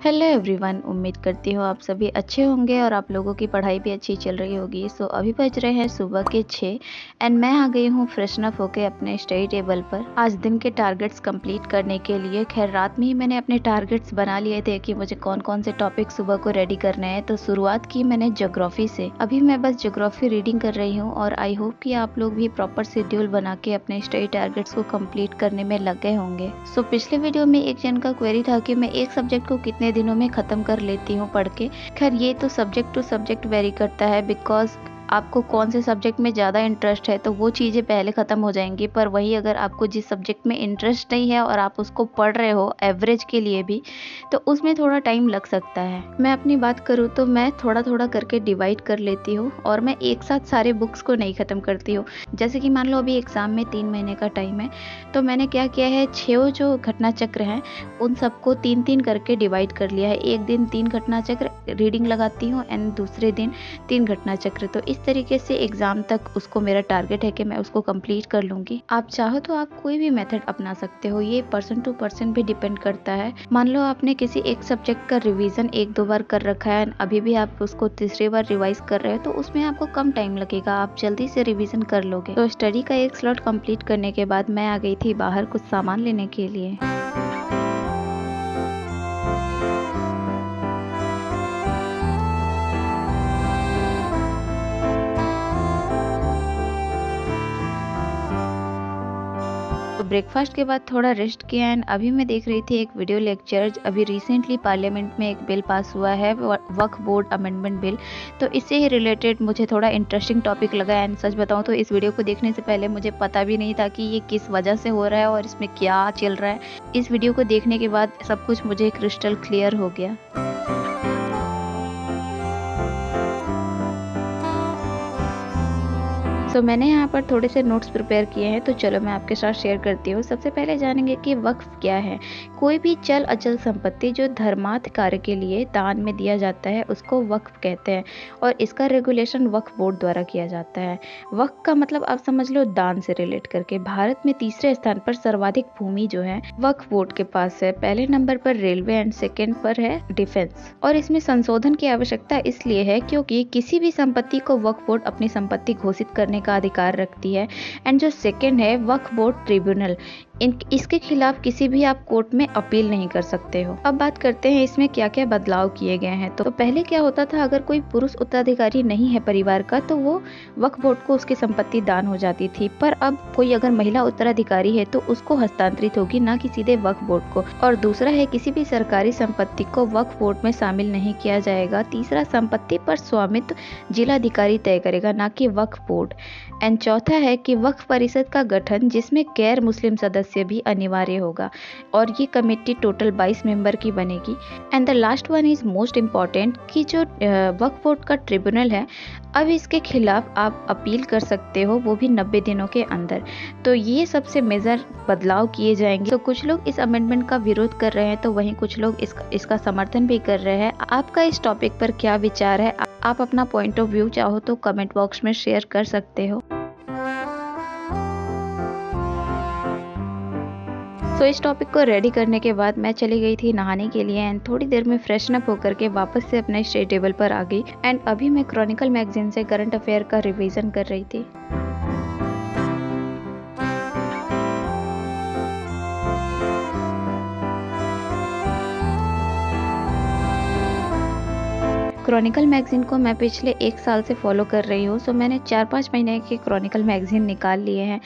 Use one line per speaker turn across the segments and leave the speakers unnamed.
Hello everyone, उम्मीद करती हूँ आप सभी अच्छे होंगे और आप लोगों की पढ़ाई भी अच्छी चल रही होगी। सो अभी बज रहे हैं सुबह के 6 एंड मैं आ गई हूँ फ्रेशन अप होके अपने स्टडी टेबल पर आज दिन के टारगेट्स कंप्लीट करने के लिए। खैर रात में ही मैंने अपने टारगेट्स बना लिए थे कि मुझे कौन कौन से टॉपिक सुबह को रेडी करने हैं। तो शुरुआत की मैंने ज्योग्राफी से। अभी मैं बस ज्योग्राफी रीडिंग कर रही हूँ और आई होप कि आप लोग भी प्रॉपर शेड्यूल बना के अपने स्टडी टारगेट्स को कम्प्लीट करने में लग गए होंगे। सो पिछले वीडियो में एक जन का क्वेरी था कि मैं एक सब्जेक्ट को कितने दिनों में खत्म कर लेती हूँ पढ़ के। खैर ये तो सब्जेक्ट टू सब्जेक्ट वेरी करता है, बिकॉज आपको कौन से सब्जेक्ट में ज़्यादा इंटरेस्ट है तो वो चीज़ें पहले ख़त्म हो जाएंगी। पर वही अगर आपको जिस सब्जेक्ट में इंटरेस्ट नहीं है और आप उसको पढ़ रहे हो एवरेज के लिए भी, तो उसमें थोड़ा टाइम लग सकता है। मैं अपनी बात करूँ तो मैं थोड़ा थोड़ा करके डिवाइड कर लेती हूँ और मैं एक साथ सारे बुक्स को नहीं ख़त्म करती हूँ। जैसे कि मान लो अभी एग्ज़ाम में 3 महीने का टाइम है, तो मैंने क्या किया है, 6 जो घटना चक्र हैं उन सबको 3-3 करके डिवाइड कर लिया है। एक दिन 3 घटना चक्र रीडिंग लगाती हूँ एंड दूसरे दिन 3 घटना चक्र। तो इस तरीके से एग्जाम तक उसको मेरा टारगेट है कि मैं उसको कंप्लीट कर लूंगी। आप चाहो तो आप कोई भी मेथड अपना सकते हो, ये पर्सन टू पर्सन भी डिपेंड करता है। मान लो आपने किसी एक सब्जेक्ट का रिवीजन 1-2 बार कर रखा है, अभी भी आप उसको तीसरी बार रिवाइज कर रहे हो, तो उसमें आपको कम टाइम लगेगा, आप जल्दी से रिवीजन कर लोगे। तो स्टडी का एक स्लॉट कंप्लीट करने के बाद मैं आ गई थी बाहर कुछ सामान लेने के लिए। तो ब्रेकफास्ट के बाद थोड़ा रेस्ट किया एंड अभी मैं देख रही थी एक वीडियो लेक्चर। अभी रिसेंटली पार्लियामेंट में एक बिल पास हुआ है, वक्फ बोर्ड अमेंडमेंट बिल। तो इससे ही रिलेटेड मुझे थोड़ा इंटरेस्टिंग टॉपिक लगा एंड सच बताऊं तो इस वीडियो को देखने से पहले मुझे पता भी नहीं था कि ये किस वजह से हो रहा है और इसमें क्या चल रहा है। इस वीडियो को देखने के बाद सब कुछ मुझे क्रिस्टल क्लियर हो गया। तो मैंने यहाँ पर थोड़े से नोट्स प्रिपेयर किए हैं, तो चलो मैं आपके साथ शेयर करती हूँ। सबसे पहले जानेंगे कि वक्फ क्या है। कोई भी चल अचल संपत्ति जो धर्मार्थ कार्य के लिए दान में दिया जाता है उसको वक्फ कहते हैं और इसका रेगुलेशन वक्फ बोर्ड द्वारा किया जाता है। वक्फ का मतलब आप समझ लो दान से रिलेट करके। भारत में तीसरे स्थान पर सर्वाधिक भूमि जो है वक्फ बोर्ड के पास है। पहले नंबर पर रेलवे एंड सेकेंड पर है डिफेंस। और इसमें संशोधन की आवश्यकता इसलिए है क्योंकि किसी भी संपत्ति को वक्फ बोर्ड अपनी संपत्ति घोषित करने का अधिकार रखती है। एंड जो सेकंड है वक्फ बोर्ड ट्रिब्यूनल, इसके खिलाफ किसी भी आप कोर्ट में अपील नहीं कर सकते हो। अब बात करते हैं इसमें क्या क्या बदलाव किए गए हैं। तो पहले क्या होता था, अगर कोई पुरुष उत्तराधिकारी नहीं है परिवार का तो वो वक्फ बोर्ड को उसकी संपत्ति दान हो जाती थी। पर अब कोई अगर महिला उत्तराधिकारी है तो उसको हस्तांतरित होगी, ना कि सीधे वक्फ बोर्ड को। और दूसरा है किसी भी सरकारी संपत्ति को वक्फ बोर्ड में शामिल नहीं किया जाएगा। तीसरा, संपत्ति पर स्वामित्व जिलाधिकारी तय करेगा, ना कि वक्फ बोर्ड। एंड चौथा है कि वक्फ परिषद का गठन जिसमें गैर मुस्लिम सदस्य भी अनिवार्य होगा और ये कमेटी टोटल 22 मेंबर की बनेगी। And the last one is most important कि जो वक्फ बोर्ड का ट्रिब्यूनल है, अब इसके खिलाफ आप अपील कर सकते हो, वो भी 90 दिनों के अंदर। तो ये सबसे मेजर बदलाव किए जाएंगे। तो कुछ लोग इस अमेंडमेंट का विरोध कर रहे हैं तो वहीं कुछ लोग इसका समर्थन भी कर रहे हैं। आपका इस टॉपिक पर क्या विचार है? आप अपना पॉइंट ऑफ व्यू चाहो तो कमेंट बॉक्स में शेयर कर सकते हो। तो इस टॉपिक को रेडी करने के बाद मैं चली गई थी नहाने के लिए एंड थोड़ी देर में फ्रेशन अप होकर के वापस से अपने स्टडी टेबल पर आ गई। एंड अभी मैं क्रॉनिकल मैगजीन से करंट अफेयर का रिवीजन कर रही थी। क्रॉनिकल मैगजीन को मैं पिछले 1 साल से फॉलो कर रही हूँ। सो मैंने 4-5 महीने के क्रॉनिकल मैगजीन निकाल लिए हैं।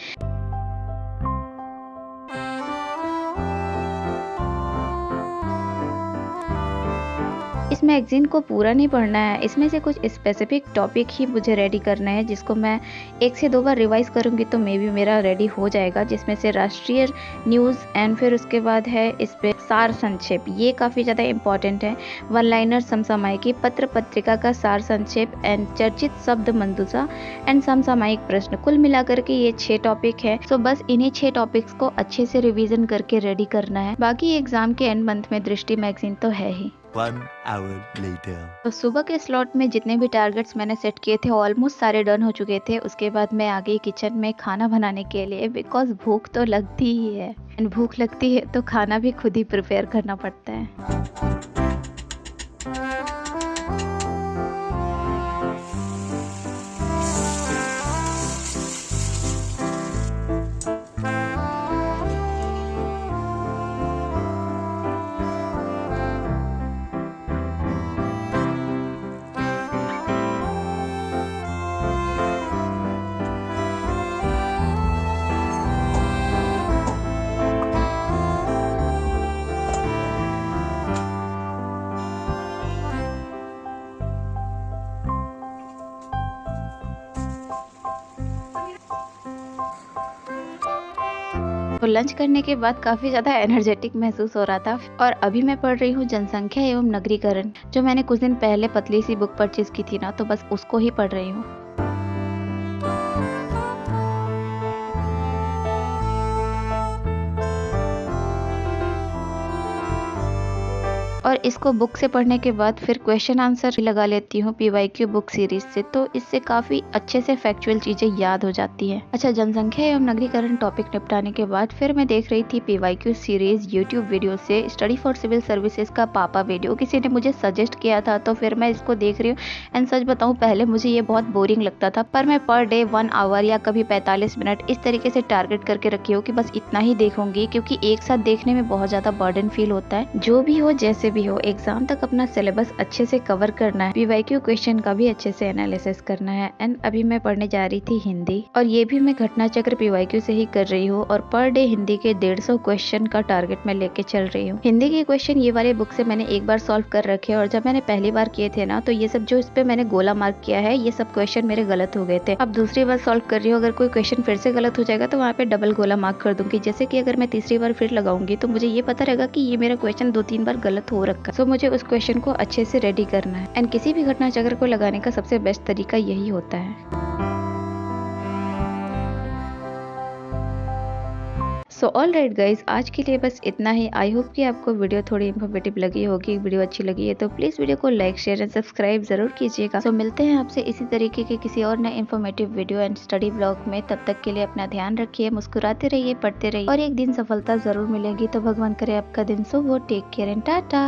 इस मैगजीन को पूरा नहीं पढ़ना है, इसमें से कुछ स्पेसिफिक टॉपिक ही मुझे रेडी करना है जिसको मैं 1 से 2 बार रिवाइज करूंगी तो मे बी मेरा रेडी हो जाएगा। जिसमें से राष्ट्रीय न्यूज़ एंड फिर उसके बाद है इस पे सार संक्षेप, ये काफ़ी ज़्यादा इंपॉर्टेंट है। वन लाइनर समसामयिकी, पत्र पत्रिका का सार संक्षेप एंड चर्चित शब्द मंदुसा एंड समसामयिक प्रश्न। कुल मिलाकर के ये 6 टॉपिक है। सो बस इन्हीं 6 टॉपिक्स को अच्छे से रिविजन करके रेडी करना है। बाकी एग्जाम के एंड मंथ में दृष्टि मैगजीन तो है ही।
1 hour later.
तो सुबह के स्लॉट में जितने भी टारगेट्स मैंने सेट किए थे ऑलमोस्ट सारे डन हो चुके थे। उसके बाद मैं आ गई किचन में खाना बनाने के लिए, बिकॉज भूख तो लगती ही है एंड भूख लगती है तो खाना भी खुद ही प्रिपेयर करना पड़ता है। लंच करने के बाद काफी ज्यादा एनर्जेटिक महसूस हो रहा था और अभी मैं पढ़ रही हूँ जनसंख्या एवं नगरीकरण, जो मैंने कुछ दिन पहले पतली सी बुक परचेज की थी ना, तो बस उसको ही पढ़ रही हूँ। और इसको बुक से पढ़ने के बाद फिर क्वेश्चन आंसर लगा लेती हूँ पीवाईक्यू बुक सीरीज से, तो इससे काफी अच्छे से फैक्चुअल चीजें याद हो जाती है। अच्छा, जनसंख्या एवं नगरीकरण टॉपिक निपटाने के बाद फिर मैं देख रही थी पीवाईक्यू सीरीज यूट्यूब वीडियो से स्टडी फॉर सिविल सर्विसेज का पापा वीडियो, किसी ने मुझे सजेस्ट किया था तो फिर मैं इसको देख रही हूँ। एंड सच बताऊँ, पहले मुझे ये बहुत बोरिंग लगता था, पर मैं पर डे 1 आवर या कभी 45 मिनट इस तरीके से टारगेट करके रखी हूँ कि बस इतना ही देखूंगी, क्योंकि एक साथ देखने में बहुत ज्यादा बर्डन फील होता है। जो भी हो जैसे भी हो, एग्जाम तक अपना सिलेबस अच्छे से कवर करना है, पीवाईक्यू क्वेश्चन का भी अच्छे से एनालिसिस करना है। एंड अभी मैं पढ़ने जा रही थी हिंदी, और ये भी मैं घटना चक्र पीवाईक्यू से ही कर रही हूँ, और पर डे हिंदी के 150 क्वेश्चन का टारगेट मैं लेके चल रही हूँ। हिंदी के क्वेश्चन ये वाले बुक से मैंने एक बार सॉल्व कर रखे, और जब मैंने पहली बार किए थे ना, तो ये सब जो इस पे मैंने गोला मार्क किया है, ये सब क्वेश्चन मेरे गलत हो गए थे। अब दूसरी बार सॉल्व कर रही हूँ, अगर कोई क्वेश्चन फिर से गलत हो जाएगा तो वहाँ पे डबल गोला मार्क कर दूंगी। जैसे कि अगर मैं तीसरी बार फिर लगाऊंगी तो मुझे ये पता रहेगा कि ये मेरा क्वेश्चन 2-3 बार गलत हो रखा है, सो मुझे उस क्वेश्चन को अच्छे से रेडी करना है। एंड किसी भी घटना चक्र को लगाने का सबसे बेस्ट तरीका यही होता है। सो ऑल राइट गाइज, आज के लिए बस इतना ही। आई होप कि आपको वीडियो थोड़ी इन्फॉर्मेटिव लगी होगी। वीडियो अच्छी लगी है तो प्लीज वीडियो को लाइक, शेयर एंड सब्सक्राइब जरूर कीजिएगा। सो मिलते हैं आपसे इसी तरीके के किसी और नए informative video and study blog में। तब तक के लिए अपना ध्यान रखिए, मुस्कुराते रहिए, पढ़ते रहिए, और एक दिन सफलता जरूर मिलेगी। तो भगवान करे आपका दिन शुभ हो। Take care and Tata.